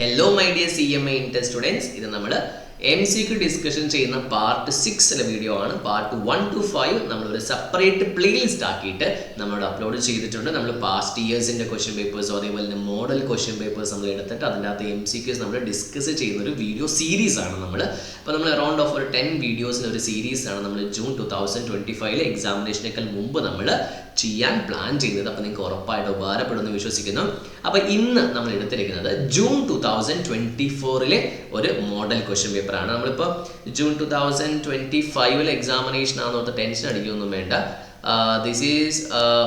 Hello my dear CMA Inter students. ഇത് നമ്മൾ MCQ discussion ചെയ്യുന്ന പാർട്ട് 6 വീഡിയോ ആണ്. പാർട്ട് 1 to 5 നമ്മൾ ഒരു സെപ്പറേറ്റ് പ്ലേലിസ്റ്റ് ആക്കിയിട്ട് നമ്മൾ അപ്ലോഡ് ചെയ്തിട്ടുണ്ട്. നമ്മൾ പാസ്റ്റ് ഇയേഴ്സിന്റെ ക്വസ്റ്റ്യൻ പേപ്പേഴ്സ് അതേപോലെ തന്നെ മോഡൽ ക്വസ്റ്റ്യൻ പേപ്പേഴ്സ് നമ്മൾ എടുത്തിട്ട് അതിൻ്റെ അകത്ത് MCQs നമ്മൾ ഡിസ്കസ് ചെയ്യുന്ന ഒരു വീഡിയോ സീരീസ് ആണ് നമ്മൾ. അപ്പോൾ നമ്മൾ അറൗണ്ട് ഓഫ് ഒരു 10 വീഡിയോസിൻ്റെ ഒരു സീരീസ് ആണ് നമ്മൾ ജൂൺ 2025 എക്സാമിനേഷനേക്കാൾ മുമ്പ് നമ്മൾ ചെയ്യാൻ പ്ലാൻ ചെയ്യുന്നത്. അപ്പോൾ നിങ്ങൾക്ക് ഉറപ്പായിട്ട് ഉപകാരപ്പെടുമെന്ന് വിശ്വസിക്കുന്നു. അപ്പോൾ ഇന്ന് നമ്മൾ എടുത്തിരിക്കുന്നത് ജൂൺ 2024 ഒരു മോഡൽ ക്വസ്റ്റ്യൻ പേപ്പറാണ്. നമ്മളിപ്പോൾ ജൂൺ 2025 എക്സാമിനേഷൻ ആണെന്നോർത്ത് ടെൻഷൻ അടിക്കുകയൊന്നും വേണ്ട. ദിസ് ഈസ്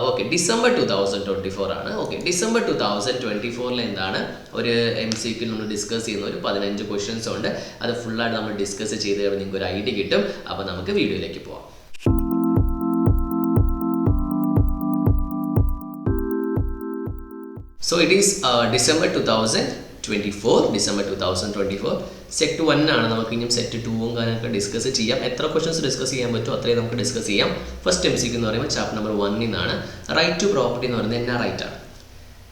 ഓക്കെ ഡിസംബർ 2024 ആണ്. ഓക്കെ ഡിസംബർ 2024 എന്താണ് ഒരു MCQ നമ്മൾ ഡിസ്കസ് ചെയ്യുന്ന ഒരു 15 ക്വസ്റ്റ്യൻസ് ഉണ്ട്. അത് ഫുള്ളായിട്ട് നമ്മൾ ഡിസ്കസ് ചെയ്ത് കഴിയുമ്പോൾ നിങ്ങൾക്ക് ഒരു ഐഡിയ കിട്ടും. അപ്പോൾ നമുക്ക് വീഡിയോയിലേക്ക് പോവാം. So it is December 2024 set 1 ആണ്. നമുക്ക് ഇനിയും സെറ്റ് 2 കാര്യങ്ങളൊക്കെ ഡിസ്കസ് ചെയ്യാം. എത്ര ക്വസ്റ്റൻസ് ഡിസ്കസ് ചെയ്യാൻ പറ്റുമോ അത്രയും നമുക്ക് ഡിസ്കസ് ചെയ്യാം. ഫസ്റ്റ് MCQ എന്ന് പറയുമ്പോൾ ചാപ്റ്റർ നമ്പർ 1 നിന്നാണ്. റൈറ്റ് ടു പ്രോപ്പർട്ടി എന്ന് പറയുന്നത് എന്നാ റൈറ്റ് ആണ്.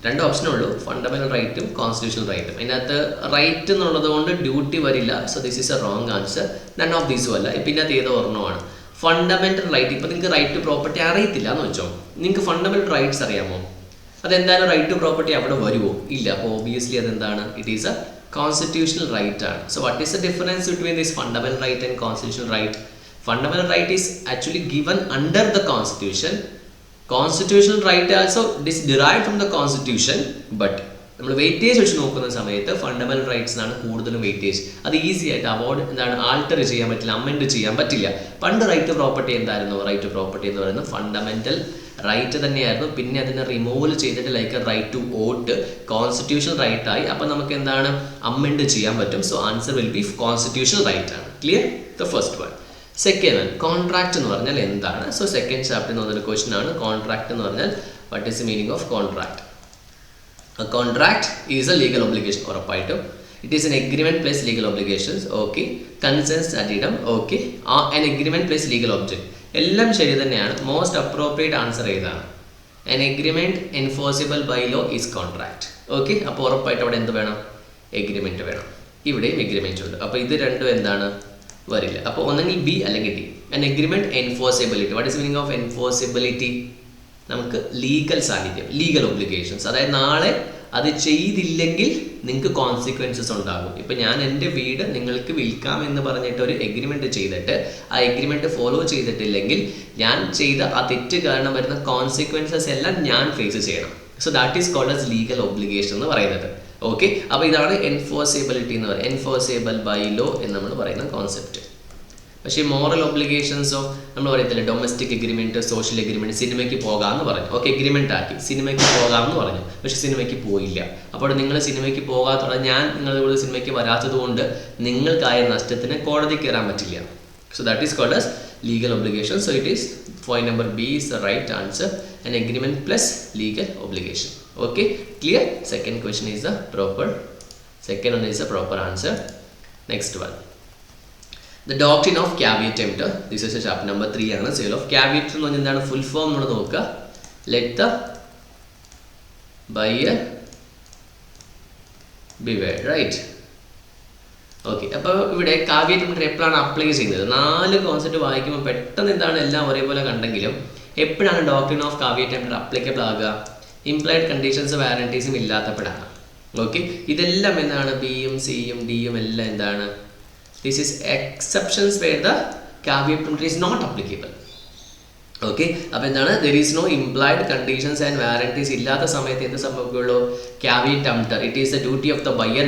രണ്ട് ഓപ്ഷനുള്ളൂ, ഫണ്ടമെന്റൽ റൈറ്റും കോൺസ്റ്റിറ്റ്യൂഷണൽ റൈറ്റും. അതിനകത്ത് റൈറ്റ് എന്നുള്ളത് കൊണ്ട് ഡ്യൂട്ടി വരില്ല. So this is a wrong answer. None of ദീസും അല്ല. ഇപ്പം അത് ഏതോ ഒരെണ്ണമാണ് ഫണ്ടമെന്റൽ റൈറ്റ്. ഇപ്പം നിങ്ങൾക്ക് റൈറ്റ് ടു പ്രോപ്പർട്ടി അറിയത്തില്ല എന്ന് വെച്ചോ, നിങ്ങൾക്ക് ഫണ്ടമെന്റൽ റൈറ്റ്സ് അറിയാമോ? അതെന്തായാലും റൈറ്റ് ടു പ്രോപ്പർട്ടി അവിടെ വരുമോ? ഇല്ല. അപ്പോൾ ഓബിയസ്ലി അതെന്താണ്? It is a constitutional right ആണ്. So what is the difference between this fundamental right and constitutional right? Fundamental right is actually given under the constitution. Constitutional right also is derived from the constitution. But നമ്മൾ weightage വെച്ച് നോക്കുന്ന സമയത്ത് fundamental റൈറ്റ്സിനാണ് കൂടുതലും weightage. അത് easy ആയിട്ട് alter ചെയ്യാൻ പറ്റില്ല, amend ചെയ്യാൻ പറ്റില്ല. പണ്ട് റൈറ്റ് ടു പ്രോപ്പർട്ടി എന്തായിരുന്നു? റൈറ്റ് ടു പ്രോപ്പർട്ടി എന്ന് പറയുന്നത് ഫണ്ടമെന്റൽ റൈറ്റ് തന്നെയായിരുന്നു. പിന്നെ അതിനെ റിമൂവ് ചെയ്തിട്ട് like right to vote constitutional right ആയി. അപ്പം നമുക്ക് എന്താണ് അമെൻഡ് ചെയ്യാൻ പറ്റും. So answer will be constitutional right ആണ്. Clear? The first one. Second one, contract എന്ന് പറഞ്ഞാൽ എന്താണ്? സോ സെക്കൻഡ് ചാപ്റ്റർ എന്ന് പറഞ്ഞൊരു ക്വസ്റ്റൻ ആണ്. കോൺട്രാക്ട് എന്ന് പറഞ്ഞാൽ what is the meaning of contract? A contract is a legal obligation. ഉറപ്പായിട്ടും it is an agreement plus legal obligations. Okay. Consents അടിയിടം. Okay. An agreement plus legal object. എല്ലാം ശരി തന്നെയാണ്. Most appropriate answer ഏതാണ്? An agreement enforceable by law is contract. Okay. അപ്പോൾ ഉറപ്പായിട്ട് അവിടെ എന്ത് വേണം? എഗ്രിമെന്റ് വേണം. ഇവിടെയും എഗ്രിമെന്റ് ഉണ്ട്. അപ്പോൾ ഇത് രണ്ടും എന്താണ്? വരില്ല. അപ്പോൾ ഒന്നെങ്കിൽ ബി അല്ലെങ്കിൽ D. An agreement enforceability. What is the meaning of enforceability? നമുക്ക് ലീഗൽ സാന്നിധ്യം, ലീഗൽ ഒബ്ലിഗേഷൻസ്. അതായത് നാളെ അത് ചെയ്തില്ലെങ്കിൽ നിങ്ങൾക്ക് കോൺസിക്വൻസസ് ഉണ്ടാകും. ഇപ്പം ഞാൻ എൻ്റെ വീട് നിങ്ങൾക്ക് വിൽക്കാം എന്ന് പറഞ്ഞിട്ട് ഒരു എഗ്രിമെൻറ്റ് ചെയ്തിട്ട് ആ എഗ്രിമെൻറ്റ് ഫോളോ ചെയ്തിട്ടില്ലെങ്കിൽ ഞാൻ ചെയ്ത ആ തെറ്റ് കാരണം വരുന്ന കോൺസിക്വൻസസ് എല്ലാം ഞാൻ ഫേസ് ചെയ്യണം. So that is called as legal obligation എന്ന് പറയുന്നത്. ഓക്കെ. അപ്പോൾ ഇതാണ് എൻഫോഴ്സബിലിറ്റി എന്ന് പറയുന്നത്. എൻഫോഴ്സബിൾ ബൈ ലോ എന്ന് നമ്മൾ പറയുന്ന കോൺസെപ്റ്റ്. പക്ഷേ മോറൽ ഒബ്ലിഗേഷൻസോ നമ്മൾ പറയത്തില്ല, ഡൊമസ്റ്റിക് എഗ്രിമെൻറ്റ്, സോഷ്യൽ എഗ്രിമെൻറ്റ്. സിനിമയ്ക്ക് പോകാമെന്ന് പറഞ്ഞു, ഓക്കെ, എഗ്രിമെൻ്റ് ആക്കി, സിനിമയ്ക്ക് പോകാമെന്ന് പറഞ്ഞു, പക്ഷേ സിനിമയ്ക്ക് പോയില്ല. അപ്പോൾ നിങ്ങൾ സിനിമയ്ക്ക് പോകാത്തത് ഞാൻ നിങ്ങളുടെ കൂടെ സിനിമയ്ക്ക് വരാത്തത് കൊണ്ട് നിങ്ങൾക്കായ നഷ്ടത്തിന് കോടതി കയറാൻ പറ്റില്ല. So that is called as legal obligation. So it is point number B is the right answer. An agreement plus legal obligation. Okay, clear? Second question is the proper. Second one is the proper answer. Next one, The doctrine of caveat emptor. This is a chapter number 3 ആണ്. Sale of caveat എന്ന് പറഞ്ഞാൽ എന്താണ്? Full form നമ്മൾ നോക്കുക. Let the buyer beware. Right? Okay. അപ്പോൾ ഇവിടെ caveat emptor എപ്പോഴാണ് apply ചെയ്യുന്നത്? 4 കോൺസെപ്റ്റ് വായിക്കുമ്പോൾ പെട്ടെന്ന് എന്താണ് എല്ലാം ഒരേപോലെ കണ്ടെങ്കിലും എപ്പോഴാണ് doctrine of caveat emptor applicable ആകുക? ഇംപ്ലൈഡ് കണ്ടീഷൻസ് വാറന്റീസും ഇല്ലാത്തപ്പോഴാണ്. ഓക്കെ. ഇതെല്ലാം എന്താണ്? ബിയും സിയും ഡിയും എല്ലാം എന്താണ്? This is exceptions where the caveat emptor is not applicable. Okay. അപ്പോൾ എന്താണ്? There is no implied conditions and warranties. ഇല്ലാത്ത സമയത്ത് എന്ത് സംഭവിക്കുള്ളൂ? caveat emptor. It is the duty of the buyer.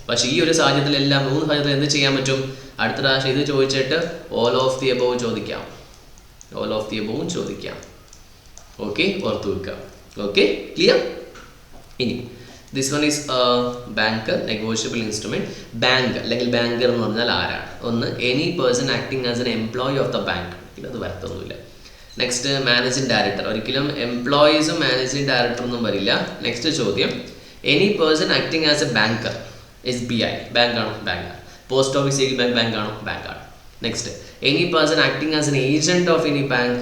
പക്ഷേ ഈ ഒരു സാഹചര്യത്തിലെല്ലാം 3 സാഹചര്യത്തിൽ എന്ത് ചെയ്യാൻ പറ്റും? അടുത്ത പ്രാവശ്യം ഇത് ചോദിച്ചിട്ട് all of the above ചോദിക്കാം. all of the above ചോദിക്കാം. ഓക്കെ, ഓർത്ത് വെക്കുക. Okay, clear? ഇനി this one is banker, negotiable instrument. Bank അല്ലെങ്കിൽ ബാങ്കർ എന്ന് പറഞ്ഞാൽ ആരാണ്? ഒന്ന്, any person acting as an employee of the bank. ഇത് വരത്തൊന്നുമില്ല. Next, managing director. ഒരിക്കലും എംപ്ലോയീസും മാനേജിംഗ് ഡയറക്ടറൊന്നും വരില്ല. നെക്സ്റ്റ് ചോദ്യം, any person acting as a banker. SBI bank ആണോ? ബാങ്ക്. പോസ്റ്റ് ഓഫീസ് ബാങ്ക് ആണോ? ബാങ്ക് ആണ്. Next, any person acting as N agent of any bank.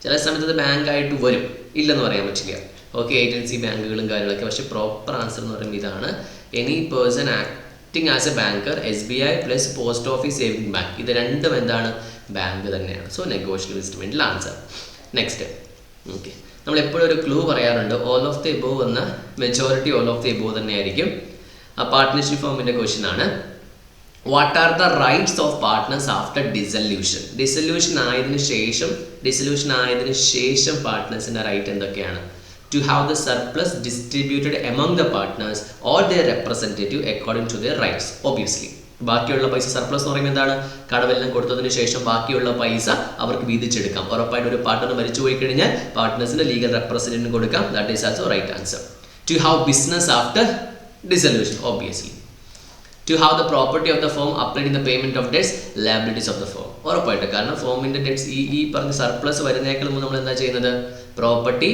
ചില സമയത്ത് അത് ബാങ്ക് ആയിട്ട് വരും, ഇല്ലെന്ന് പറയാൻ പറ്റില്ല. ഓക്കെ, ഏജൻസി ബാങ്കുകളും കാര്യങ്ങളൊക്കെ. പക്ഷേ പ്രോപ്പർ ആൻസർ എന്ന് പറയുമ്പോൾ ഇതാണ്, any person acting as a banker, SBI plus post office saving bank, ഇത് രണ്ടും എന്താണ്? ബാങ്ക് തന്നെയാണ്. സോ നെഗോഷ്യബിൾ ഇൻസ്ട്രുമെൻറ്റിൽ ആൻസർ. നെക്സ്റ്റ്, ഓക്കെ, നമ്മളെപ്പോഴും ഒരു ക്ലൂ പറയാറുണ്ട്. ഓൾ ഓഫ് ദി എബോവ് എന്ന majority all of the above തന്നെയായിരിക്കും. ആ പാർട്ട്ണർഷിപ്പ് ഫോമിൻ്റെ ക്വസ്റ്റ്യൻ ആണ്. What are the rights of partners after dissolution? Dissolution ആയതിനു ശേഷം പാർട്ട്നേഴ്സിൻ്റെ റൈറ്റ് എന്തൊക്കെയാണ്? To have the surplus distributed among the partners or there representative according to their rights. Obviously ബാക്കിയുള്ള പൈസ, സർപ്ലസ് എന്ന് പറയുമ്പോൾ എന്താണ്? കടമെല്ലാം കൊടുത്തതിന് ശേഷം ബാക്കിയുള്ള പൈസ അവർക്ക് വീതിച്ചെടുക്കാം. ഉറപ്പായിട്ട് ഒരു പാർട്ട്ണർ മരിച്ചു പോയി കഴിഞ്ഞാൽ പാർട്ട്നേഴ്സിന്റെ ലീഗൽ റെപ്രസെന്റേറ്റീവിന് കൊടുക്കാം. That is also right answer. To have business after dissolution, obviously. To have the property of the firm applied in the payment of debts, liabilities of the firm. ഉറപ്പായിട്ട്, കാരണം ഫോമിന്റെ ഡെറ്റ്സ് ഈ പറഞ്ഞ സർപ്ലസ് വരുന്നേക്കാൾ മുമ്പ് നമ്മൾ എന്താ ചെയ്യുന്നത്? പ്രോപ്പർട്ടി,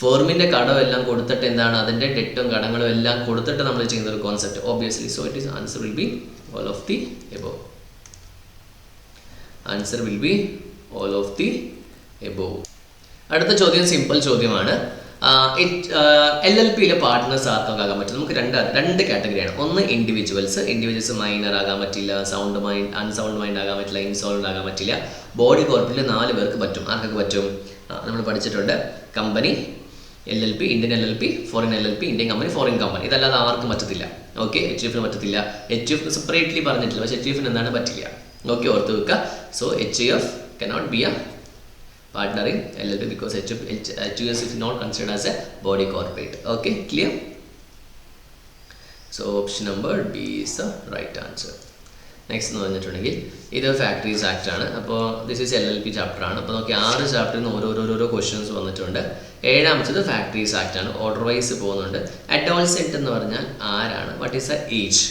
ഫോമിന്റെ കടമെല്ലാം കൊടുത്തിട്ട് എന്താണ് അതിന്റെ ഡെറ്റും കടങ്ങളും എല്ലാം കൊടുത്തിട്ട് നമ്മൾ ചെയ്യുന്ന ഒരു concept. Obviously, so it is answer will B all of the above. Answer will be all of the above. അടുത്ത ചോദ്യം സിമ്പിൾ ചോദ്യമാണ്. LLPയിലെ പാർട്ട്നേഴ്സ് ആർക്കൊക്കെ ആകാൻ പറ്റും? നമുക്ക് രണ്ട് കാറ്റഗറിയാണ്. ഒന്ന് ഇൻഡിവിജ്വൽസ് മൈനർ ആകാൻ പറ്റില്ല, അൺസൗണ്ട് മൈൻഡ് ആകാൻ പറ്റില്ല, ഇൻസോൾവൻ്റ് ആകാൻ പറ്റില്ല. ബോഡി കോർപ്പറേറ്റിൽ 4 പേർക്ക് പറ്റും. ആർക്കൊക്കെ പറ്റും? നമ്മൾ പഠിച്ചിട്ടുണ്ട്. Company, LLP, Indian LLP, foreign LLP, Indian company, foreign company. ഇതല്ലാതെ ആർക്കും പറ്റത്തില്ല. ഓക്കെ, HUF പറ്റത്തില്ല. HUF സെപ്പറേറ്റ്ലി പറഞ്ഞിട്ടില്ല, പക്ഷേ HUF എന്താണ് പറ്റില്ല. ഓക്കെ, ഓർത്ത് വെക്കുക. So HUF cannot be a partner in LLP because HUF is not considered as a body corporate. Okay, clear? So option number B is the right answer. Next എന്ന് പറഞ്ഞിട്ടുണ്ടെങ്കിൽ ഇത് factories act ആണ്. അപ്പോൾ this is LLP chapter ആണ്. അപ്പോൾ നോക്കി 6 ചാപ്റ്ററിൽ നിന്ന് ഓരോരോ ക്വസ്റ്റ്യൻസ് വന്നിട്ടുണ്ട്. 7ാമത്തത് ഫാക്ടറീസ് ആക്ട് ആണ്. ഓർഡർ വൈസ് പോകുന്നുണ്ട്. അഡോൾസെന്റ് എന്ന് പറഞ്ഞാൽ ആരാണ്? What is the age?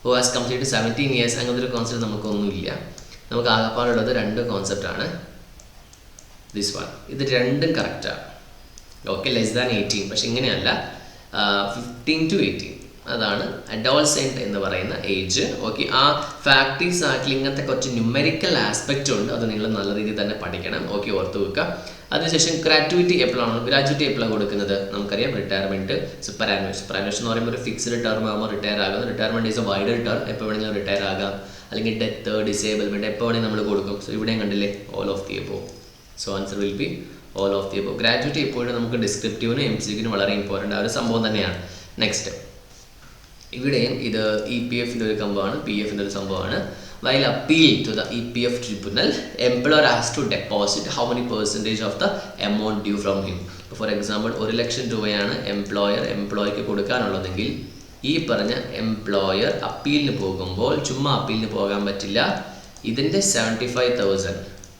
Who has complete 17 years? അങ്ങനത്തെ ഒരു കോൺസെപ്റ്റ് നമുക്കൊന്നുമില്ല. നമുക്ക് ആകപ്പാടുള്ളത് 2 കോൺസെപ്റ്റ് ആണ്. ദിസ് വൺ, ഇത് രണ്ടും കറക്റ്റാണ്. ഓക്കെ, ലെസ് ദാൻ 18, പക്ഷെ ഇങ്ങനെയല്ല, 15 to 18 അതാണ് അഡോൾസെന്റ് എന്ന് പറയുന്ന ഏജ്. ഓക്കെ, ആ ഫാക്ടറീസ് ആക്ടിൽ ഇങ്ങനത്തെ കുറച്ച് ന്യൂമെറിക്കൽ ആസ്പെക്റ്റ് ഉണ്ട്. അത് നിങ്ങൾ നല്ല രീതിയിൽ തന്നെ പഠിക്കണം. ഓക്കെ, ഓർത്ത് വെക്കുക. അതിനുശേഷം ഗ്രാറ്റുവിറ്റി എപ്പോഴാണ് കൊടുക്കുന്നത്? നമുക്കറിയാം, റിട്ടയർമെന്റ്, സുപ്പറാനുവേഷൻ എന്ന് പറയുമ്പോൾ ഒരു ഫിക്സ്ഡ് ടേം ആകുമ്പോൾ റിട്ടയർ ആകും. Retirement is A wider term, എപ്പോൾ വേണമെങ്കിലും റിട്ടയർ ആകാം. അല്ലെങ്കിൽ ഡെത്ത്, ഡിസേബിൾമെന്റ് എപ്പോൾ വേണമെങ്കിൽ നമ്മൾ കൊടുക്കും. സോ ഇവിടെയും കണ്ടില്ലേ, all of the above. So answer will B all of the above. Gratuity എപ്പോഴും നമുക്ക് ഡിസ്ക്രിപ്റ്റീവിനും MCQനും വളരെ ഇമ്പോർട്ടൻ്റ് ആ ഒരു സംഭവം തന്നെയാണ്. നെക്സ്റ്റ്, ഇവിടെയും ഇത് EPFന്റെ ഒരു സംഭവമാണ്, PFന്റെ ഒരു സംഭവമാണ്. While appeal to the EPF tribunal, employer has to deposit how many percentage of the amount due from him. For example, 1 ലക്ഷം രൂപയാണ് എംപ്ലോയിക്ക് കൊടുക്കാനുള്ളതെങ്കിൽ ഈ പറഞ്ഞ എംപ്ലോയർ അപ്പീലിന് പോകുമ്പോൾ ചുമ്മാ അപ്പീലിന് പോകാൻ പറ്റില്ല. ഇതിൻ്റെ 75,000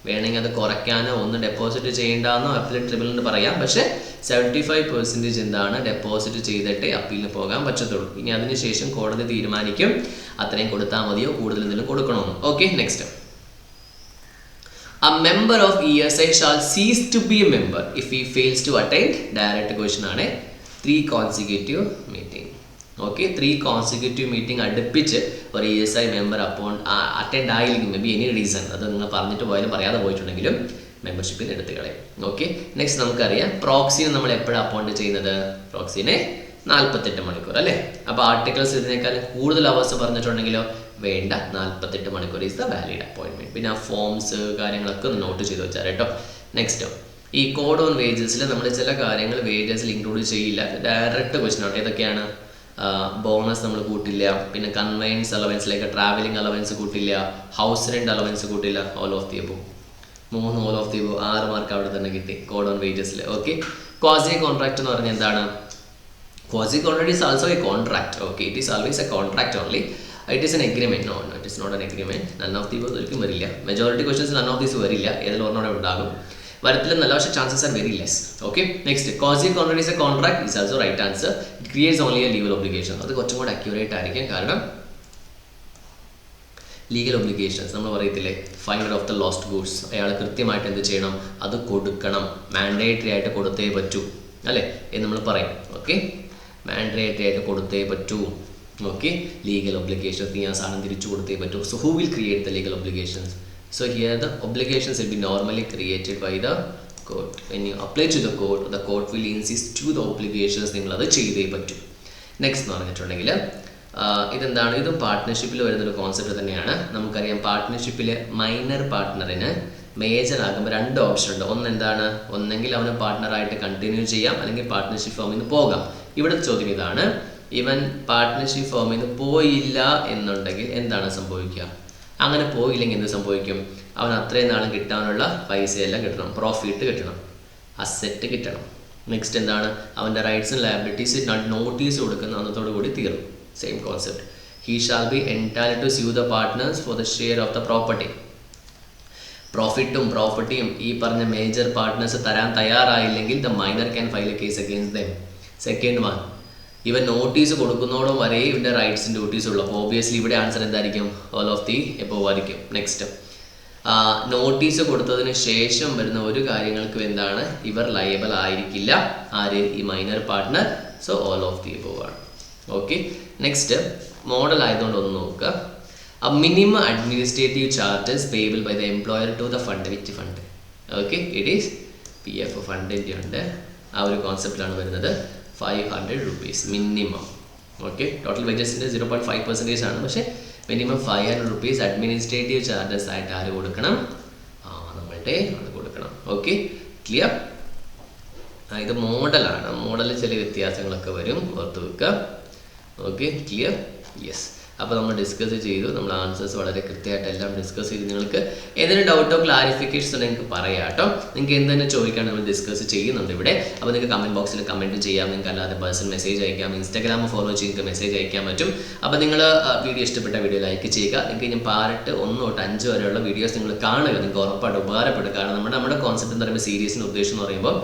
വേണമെങ്കിൽ അത് കുറയ്ക്കാനോ ഒന്ന് ഡെപ്പോസിറ്റ് ചെയ്യേണ്ടെന്നോ അപ്പീലേറ്റ് ട്രിബ്യൂണലിന് പറയാം. പക്ഷേ 75% എന്താണ് ഡെപ്പോസിറ്റ് ചെയ്തിട്ടേ അപ്പീലിന് പോകാൻ പറ്റത്തുള്ളൂ. ഇനി അതിനുശേഷം കോടതി തീരുമാനിക്കും അത്രയും കൊടുത്താൽ മതിയോ കൂടുതൽ എന്തെങ്കിലും കൊടുക്കണമെന്ന്. Okay, next. A member of ESI shall cease to be a member if he fails to attend. Direct question ആണ്. 3 consecutive meeting. Okay, 3 consecutive meeting അടുപ്പിച്ച് ഒരു ESI മെമ്പർ അറ്റൻഡ് ആയില്ലെങ്കിൽ മേ ബി എനി റീസൺ, അത് നിങ്ങൾ പറഞ്ഞിട്ട് പോയാലും പറയാതെ പോയിട്ടുണ്ടെങ്കിലും മെമ്പർഷിപ്പിൽ എടുത്ത് കളയും. ഓക്കെ, നെക്സ്റ്റ് നമുക്കറിയാം പ്രോക്സിനെ നമ്മൾ എപ്പോഴാണ് അപ്പോയിന്റ് ചെയ്യുന്നത്? പ്രോക്സിനെ 48 മണിക്കൂർ അല്ലേ. അപ്പോൾ ആർട്ടിക്കിൾസ് ഇതിനേക്കാളും കൂടുതൽ അവേഴ്സ് പറഞ്ഞിട്ടുണ്ടെങ്കിലോ വേണ്ട, 48 മണിക്കൂർ ഈസ് ദ വാലിഡ് അപ്പോയിൻമെന്റ്. പിന്നെ ആ ഫോംസ് കാര്യങ്ങളൊക്കെ ഒന്ന് നോട്ട് ചെയ്ത് വെച്ചാൽ കേട്ടോ. നെക്സ്റ്റ്, ഈ കോഡ് ഓൺ വേജസിൽ നമ്മൾ ചില കാര്യങ്ങൾ വേജസിൽ ഇൻക്ലൂഡ് ചെയ്യില്ല. ഡയറക്റ്റ് ക്വസ്റ്റൻ ആണ്. ഏതൊക്കെയാണ്? ബോണസ് നമ്മൾ കൂട്ടില്ല, പിന്നെ കൺവെയൻസ് അലവൻസിലേക്ക് ട്രാവലിംഗ് അലവൻസ് കൂട്ടില്ല, ഹൗസ് റെന്റ് അലവൻസ് കൂട്ടില്ല. All of the above. 3 all of the above, 6 mark അവിടെ തന്നെ കിട്ടി കോഡ് ഓൺ വേജസിൽ. ഓക്കെ, ക്വാസി കോൺട്രാക്ട് എന്ന് പറഞ്ഞാൽ എന്താണ്? Quasi contract is also a contract. Okay, it is always a contract only. It is an agreement. No, it is not an agreement. None of the ഒരിക്കലും വരില്ല. Majority questions none of these വരില്ല. ഏതെങ്കിലും ഒരെണ്ണം ഉണ്ടാകും. വരത്തില്ലെന്നല്ല, പക്ഷേ chances are very less. Okay, next, quasi contract is a contract is also right answer. It creates only a legal obligation. അത് കുറച്ചും കൂടെ അക്യൂറേറ്റ് ആയിരിക്കും. കാരണം ലീഗൽ ഒബ്ലിഗേഷൻസ് നമ്മൾ പറയത്തില്ലേ, finder of the lost goods, അയാൾ കൃത്യമായിട്ട് എന്ത് ചെയ്യണം? അത് കൊടുക്കണം. മാൻഡേറ്ററി ആയിട്ട് കൊടുത്തേ പറ്റൂ അല്ലേ എന്ന് നമ്മൾ പറയും. ഓക്കെ, മാൻഡേറ്ററി ആയിട്ട് കൊടുത്തേ പറ്റൂ. ഓക്കെ, ലീഗൽ ഒബ്ലിഗേഷൻസ് നീ ആ സാധനം തിരിച്ചു കൊടുത്തേ പറ്റൂ. So who will create the legal obligations? So here the obligations will be normally created by the court. When you apply to the court will insist to the obligations നിങ്ങൾ അത് ചെയ്തേ പറ്റൂ. നെക്സ്റ്റ് എന്ന് പറഞ്ഞിട്ടുണ്ടെങ്കിൽ ഇതെന്താണ്, ഇതും പാർട്ട്ണർഷിപ്പിൽ വരുന്നൊരു കോൺസെപ്റ്റ് തന്നെയാണ്. നമുക്കറിയാം പാർട്ട്ണർഷിപ്പിൽ മൈനർ പാർട്ട്ണറിന് മേജർ ആകുമ്പോൾ 2 ഓപ്ഷൻ ഉണ്ട്. ഒന്നെന്താണ്, ഒന്നെങ്കിൽ അവന് പാർട്ട്ണറായിട്ട് കണ്ടിന്യൂ ചെയ്യാം, അല്ലെങ്കിൽ പാർട്ട്ണർഷിപ്പ് ഫേമിൽ നിന്ന് പോകാം. ഇവിടുത്തെ ചോദ്യം ഇതാണ്, ഇവൻ പാർട്ട്ണർഷിപ്പ് ഫേമിൽ നിന്ന് പോയില്ല എന്നുണ്ടെങ്കിൽ എന്താണ് സംഭവിക്കുക? അങ്ങനെ പോയില്ലെങ്കിൽ എന്ത് സംഭവിക്കും? അവൻ അത്രയും നാളും കിട്ടാനുള്ള പൈസയെല്ലാം കിട്ടണം, പ്രോഫിറ്റ് കിട്ടണം, അസെറ്റ് കിട്ടണം. നെക്സ്റ്റ് എന്താണ്, അവൻ്റെ റൈറ്റ്സ് ആൻഡ് ലയബിലിറ്റീസ് നോട്ടീസ് കൊടുക്കുന്ന അന്നത്തോടു കൂടി തീർന്നു. Same concept. He shall be entitled to sue the partners for the share of the property. പ്രോഫിറ്റും ഈ പറഞ്ഞ മേജർ പാർട്ട്നേഴ്സ് തരാൻ തയ്യാറായില്ലെങ്കിൽ the minor can file a case against them. Second one, ഇവൻ നോട്ടീസ് കൊടുക്കുന്നതോടും വരെ ഇവൻ്റെ റൈറ്റ്സും ഡ്യൂട്ടീസും ഉള്ളൂ. അപ്പോൾ ഓബിയസ്ലി ഇവിടെ ആൻസർ എന്തായിരിക്കും? ഓൾ ഓഫ് ദി എബോവ് ആയിരിക്കും. നെക്സ്റ്റ്, നോട്ടീസ് കൊടുത്തതിന് ശേഷം വരുന്ന ഒരു കാര്യങ്ങൾക്കും എന്താണ്, ഇവർ ലയബിൾ ആയിരിക്കില്ല. ആര്? ഈ minor partner. So all of the above ആണ്. ഓക്കെ. നെക്സ്റ്റ്, മോഡൽ ആയതുകൊണ്ട് ഒന്ന് നോക്കുക. A minimum administrative charges payable by the employer to the fund. Which fund? Okay, it is PF fund. ഉണ്ട്. ആ ഒരു കോൺസെപ്റ്റിലാണ് വരുന്നത്. 500 rupees മിനിമം. ഓക്കെ, ടോട്ടൽ വേജസിൻ്റെ 0.5% ആണ്. പക്ഷേ മിനിമം 500 rupees അഡ്മിനിസ്ട്രേറ്റീവ് ചാർജസ് ആയിട്ട് ആര് കൊടുക്കണം? നമ്മളുടെ ആൾ കൊടുക്കണം. Okay, clear? ഇത് മോഡലാണ്. മോഡലിൽ ചില വ്യത്യാസങ്ങളൊക്കെ വരും, ഓർത്ത് വെക്കുക. Okay, clear? യെസ്. അപ്പോൾ നമ്മൾ ഡിസ്കസ് ചെയ്തു, നമ്മൾ ആൻസേഴ്സ് വളരെ കൃത്യമായിട്ട് എല്ലാം ഡിസ്കസ് ചെയ്ത്. നിങ്ങൾക്ക് ഏതെങ്കിലും ഡൗട്ടോ ക്ലാരിഫിക്കേഷൻസ് ഉണ്ടെങ്കിൽ നിങ്ങൾക്ക് പറയാം കേട്ടോ. നിങ്ങൾക്ക് എന്ത് തന്നെ ചോദിക്കാൻ നമ്മൾ ഡിസ്കസ് ചെയ്യുന്നുണ്ട് ഇവിടെ. അപ്പോൾ നിങ്ങൾക്ക് കമൻറ്റ് ബോക്സിൽ കമൻറ്റ് ചെയ്യാം, നിങ്ങൾക്ക് അല്ലാതെ പേഴ്സണൽ മെസ്സേജ് അയക്കാം, ഇൻസ്റ്റാഗ്രാം ഫോളോ ചെയ്ത് നിങ്ങൾക്ക് മെസ്സേജ് അയക്കാൻ പറ്റും. അപ്പോൾ നിങ്ങൾ വീഡിയോ ഇഷ്ടപ്പെട്ട വീഡിയോ ലൈക്ക് ചെയ്യുക. നിങ്ങൾക്ക് ഞാൻ പാർട്ട് 1 തൊട്ട് 5 വരെയുള്ള വീഡിയോസ് നിങ്ങൾ കാണുക, നിങ്ങൾക്ക് ഉറപ്പായിട്ട് ഉപകാരപ്പെടും. കാരണം നമ്മുടെ കോൺസെപ്റ്റ് എന്ന് പറയുമ്പോൾ സീരീസിൻ്റെ ഉദ്ദേശം എന്ന് പറയുമ്പോൾ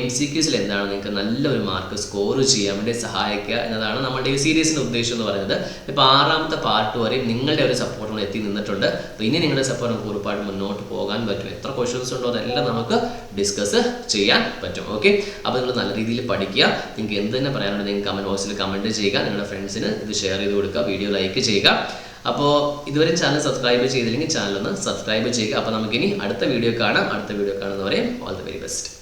MCQസിൽ എന്താണ് നിങ്ങൾക്ക് നല്ലൊരു മാർക്ക് സ്കോർ ചെയ്യാൻ വേണ്ടി സഹായിക്കുക എന്നതാണ് നമ്മുടെ ഈ സീരീസിൻ്റെ ഉദ്ദേശം എന്ന് പറയുന്നത്. ഇപ്പോൾ 6ാമത്തെ പാർട്ട് വരെയും നിങ്ങളുടെ ഒരു സപ്പോർട്ടിൽ എത്തി നിന്നിട്ടുണ്ട്. അപ്പോൾ ഇനി നിങ്ങളുടെ സപ്പോർട്ട് നമുക്ക് ഉറപ്പായിട്ട് മുന്നോട്ട് പോകാൻ പറ്റും. എത്ര ക്വസ്റ്റ്യൻസ് ഉണ്ടോ അതെല്ലാം നമുക്ക് ഡിസ്കസ് ചെയ്യാൻ പറ്റും. ഓക്കെ, അപ്പോൾ നിങ്ങൾ നല്ല രീതിയിൽ പഠിക്കുക. നിങ്ങൾക്ക് എന്ത് തന്നെ പറയാനുണ്ട് നിങ്ങൾക്ക് കമൻറ്റ് ബോക്സിൽ കമൻറ്റ് ചെയ്യുക, നിങ്ങളുടെ ഫ്രണ്ട്സിന് ഇത് ഷെയർ ചെയ്ത് കൊടുക്കുക, വീഡിയോ ലൈക്ക് ചെയ്യുക. അപ്പോൾ ഇതുവരെ ചാനൽ സബ്സ്ക്രൈബ് ചെയ്തില്ലെങ്കിൽ ചാനൽ ഒന്ന് സബ്സ്ക്രൈബ് ചെയ്യുക. അപ്പോൾ നമുക്കിനി അടുത്ത വീഡിയോ കാണാം. അടുത്ത വീഡിയോ കാണുന്നവരെയും ഓൾ ദി വെരി ബെസ്റ്റ്.